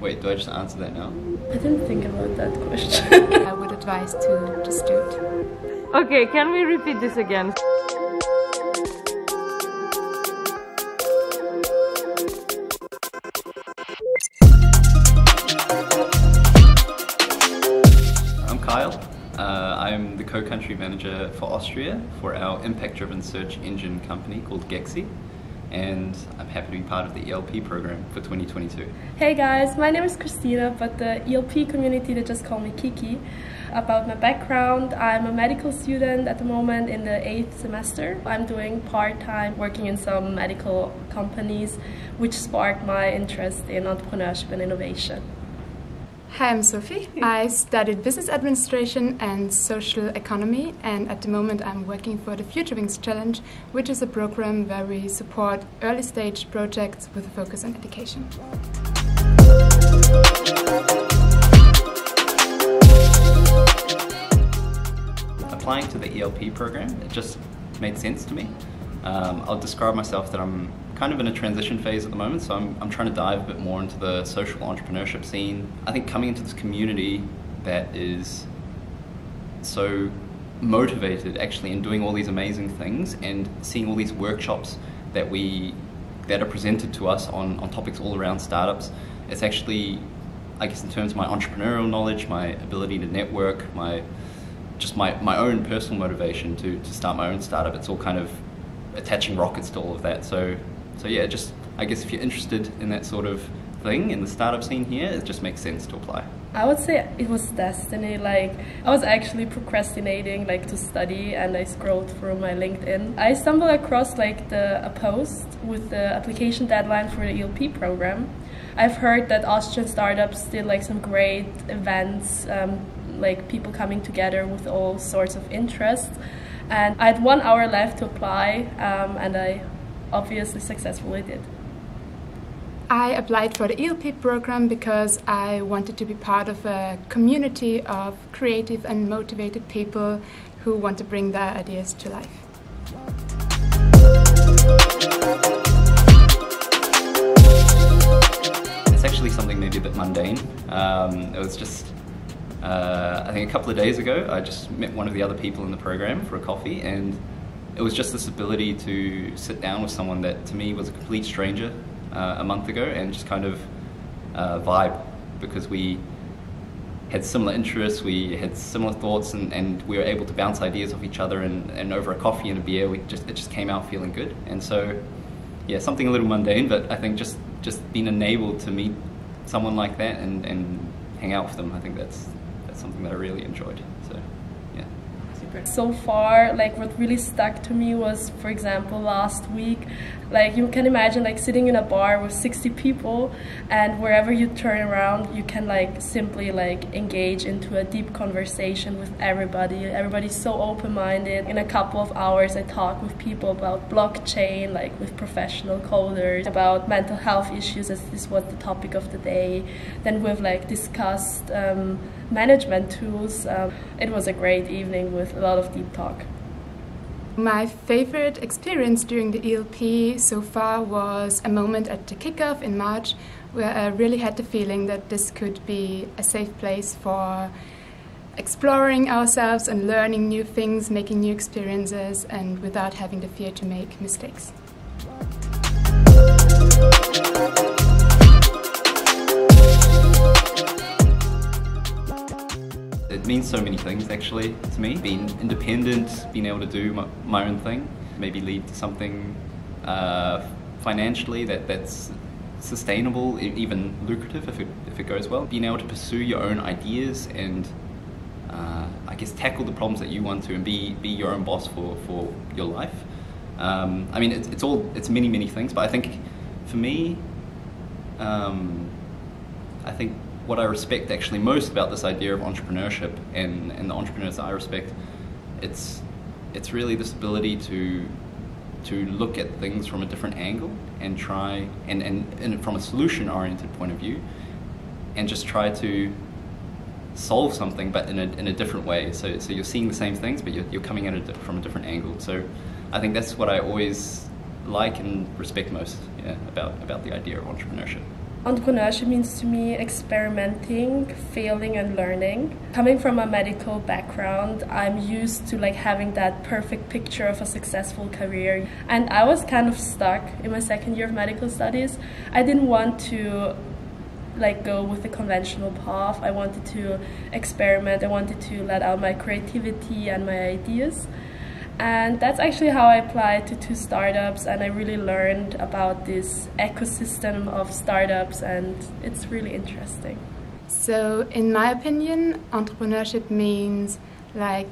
Wait, do I just answer that now? I didn't think about that question. I would advise to just do it. Okay, can we repeat this again? I'm Kyle. I'm the co-country manager for Austria for our impact-driven search engine company called Gexi, and I'm happy to be part of the ELP program for 2022. Hey guys, my name is Kristina, but the ELP community, they just call me Kiki. About my background, I'm a medical student at the moment in the 8th semester. I'm doing part-time working in some medical companies, which sparked my interest in entrepreneurship and innovation. Hi, I'm Sophie. I studied business administration and social economy, and at the moment I'm working for the Future Wings Challenge, which is a program where we support early stage projects with a focus on education. Applying to the ELP program, it just made sense to me. I'll describe myself that I'm kind of in a transition phase at the moment, so I'm trying to dive a bit more into the social entrepreneurship scene. I think coming into this community that is so motivated actually in doing all these amazing things and seeing all these workshops that are presented to us on topics all around startups, it's actually, I guess in terms of my entrepreneurial knowledge, my ability to network, my own personal motivation to start my own startup, it's all kind of attaching rockets to all of that. So yeah, just I guess if you're interested in that sort of thing in the startup scene here, it just makes sense to apply. I would say it was destiny. Like, I was actually procrastinating to study, and I scrolled through my LinkedIn. I stumbled across a post with the application deadline for the ELP program. I've heard that Austrian startups did some great events, people coming together with all sorts of interests. And I had 1 hour left to apply, and I obviously successfully did. I applied for the ELP program because I wanted to be part of a community of creative and motivated people who want to bring their ideas to life. It's actually something maybe a bit mundane. It was just I think a couple of days ago, I just met one of the other people in the program for a coffee, and it was just this ability to sit down with someone that to me was a complete stranger a month ago and just kind of vibe, because we had similar interests, we had similar thoughts, and we were able to bounce ideas off each other, and over a coffee and a beer, it just came out feeling good. And so, yeah, something a little mundane, but I think just being enabled to meet someone like that and hang out with them, I think that's something that I really enjoyed. So, yeah. So far, what really stuck to me was, for example, last week, you can imagine sitting in a bar with 60 people, and wherever you turn around, you can simply engage into a deep conversation with everybody. Everybody's so open-minded. In a couple of hours, I talked with people about blockchain, with professional coders, about mental health issues, as this was the topic of the day. Then we've discussed management tools. It was a great evening with a lot of deep talk. My favorite experience during the ELP so far was a moment at the kickoff in March, where I really had the feeling that this could be a safe place for exploring ourselves and learning new things, making new experiences, and without having the fear to make mistakes. It means so many things actually to me. Being independent, being able to do my own thing, maybe lead to something financially that's sustainable, even lucrative if it goes well. Being able to pursue your own ideas and I guess tackle the problems that you want to, and be your own boss for your life. I mean, it's many things, but I think for me, I think what I respect actually most about this idea of entrepreneurship and the entrepreneurs that I respect, it's really this ability to look at things from a different angle and try and from a solution-oriented point of view, and just try to solve something, but in a different way. So you're seeing the same things, but you're coming at it from a different angle. So I think that's what I always like and respect most, yeah, about the idea of entrepreneurship. Entrepreneurship means to me experimenting, failing and learning. Coming from a medical background, I'm used to like having that perfect picture of a successful career. And I was kind of stuck in my second year of medical studies. I didn't want to like go with the conventional path. I wanted to experiment. I wanted to let out my creativity and my ideas. And that's actually how I applied to 2 startups, and I really learned about this ecosystem of startups, and it's really interesting. So in my opinion, entrepreneurship means like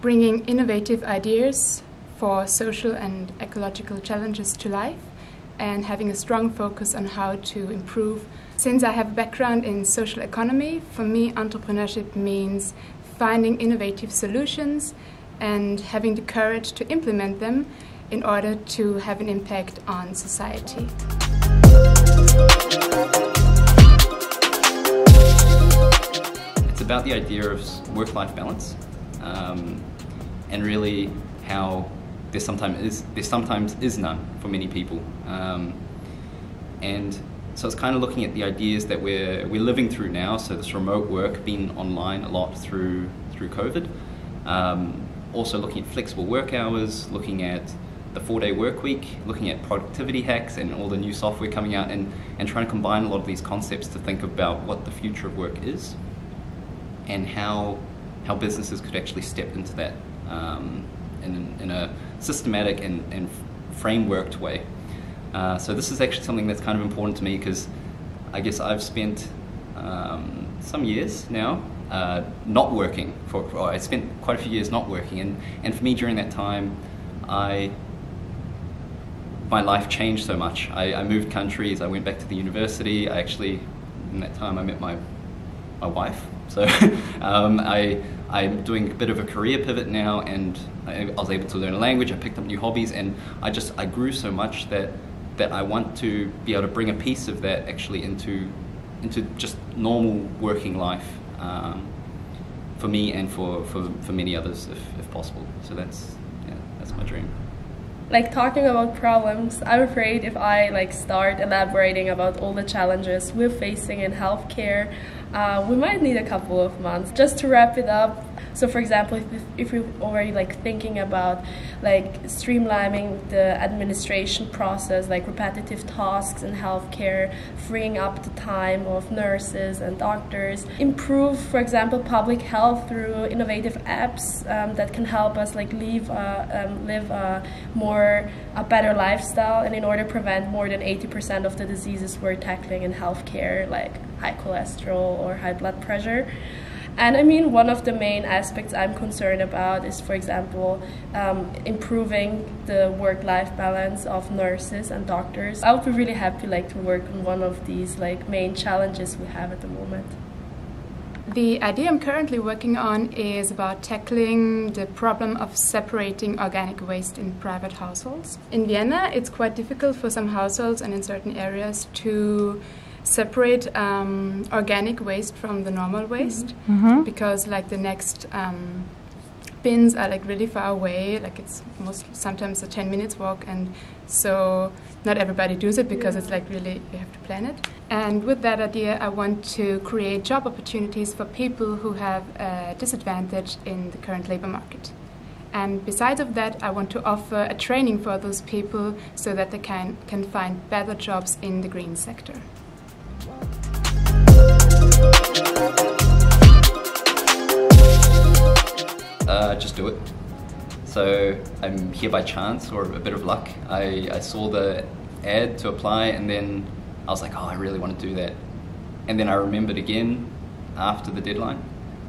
bringing innovative ideas for social and ecological challenges to life, and having a strong focus on how to improve. Since I have a background in social economy, for me entrepreneurship means finding innovative solutions and having the courage to implement them in order to have an impact on society. It's about the idea of work-life balance, and really how there sometimes is none for many people, and so it's kind of looking at the ideas that we're living through now. So this remote work, being online a lot through COVID. Also looking at flexible work hours, looking at the 4-day work week, looking at productivity hacks and all the new software coming out, and trying to combine a lot of these concepts to think about what the future of work is and how businesses could actually step into that in a systematic and frameworked way. So this is actually something that's kind of important to me, because I guess I've spent some years now not working. I spent quite a few years not working, and for me during that time, my life changed so much. I moved countries, I went back to the university. I actually, in that time, I met my wife. So I'm doing a bit of a career pivot now, and I was able to learn a language. I picked up new hobbies, and I grew so much that I want to be able to bring a piece of that actually into just normal working life, for me and for many others if possible. So that's my dream. Like talking about problems, I'm afraid if I like start elaborating about all the challenges we're facing in healthcare, we might need a couple of months. Just to wrap it up, so for example, if you're already like thinking about like streamlining the administration process, like repetitive tasks in healthcare, freeing up the time of nurses and doctors, improve, for example, public health through innovative apps that can help us like live a better lifestyle, and in order to prevent more than 80% of the diseases we're tackling in healthcare, like high cholesterol or high blood pressure. And I mean, one of the main aspects I'm concerned about is, for example, improving the work-life balance of nurses and doctors. I would be really happy like to work on one of these like main challenges we have at the moment. The idea I'm currently working on is about tackling the problem of separating organic waste in private households. In Vienna, it's quite difficult for some households and in certain areas to separate organic waste from the normal waste, because like the next bins are like really far away, like it's sometimes a 10 minutes walk, and so not everybody does it because it's like really, you have to plan it. And with that idea, I want to create job opportunities for people who have a disadvantage in the current labor market. And besides of that, I want to offer a training for those people so that they can find better jobs in the green sector. Just do it. So I'm here by chance or a bit of luck. I saw the ad to apply, and then I was like, oh, I really want to do that. And then I remembered again after the deadline,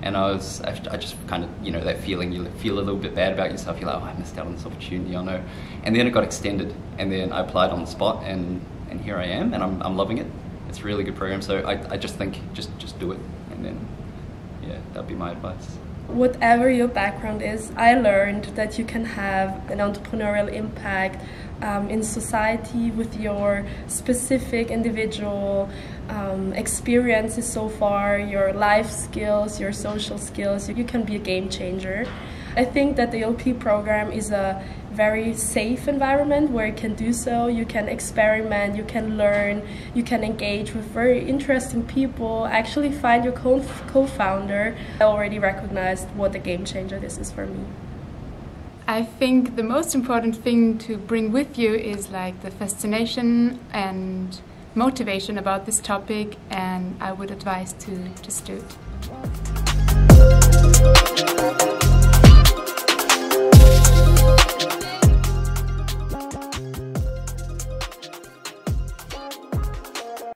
and I just kind of, you know, that feeling, you feel a little bit bad about yourself. You're like, oh, I missed out on this opportunity, I know. And then it got extended, and then I applied on the spot, and here I am, and I'm loving it. It's a really good program, so I just think, just do it, and then, yeah, that'd be my advice. Whatever your background is, I learned that you can have an entrepreneurial impact in society with your specific individual experiences so far, your life skills, your social skills. You can be a game changer. I think that the ELP program is a very safe environment where you can do so, you can experiment, you can learn, you can engage with very interesting people, actually find your co-founder. I already recognized what a game changer this is for me. I think the most important thing to bring with you is like the fascination and motivation about this topic, and I would advise to just do it.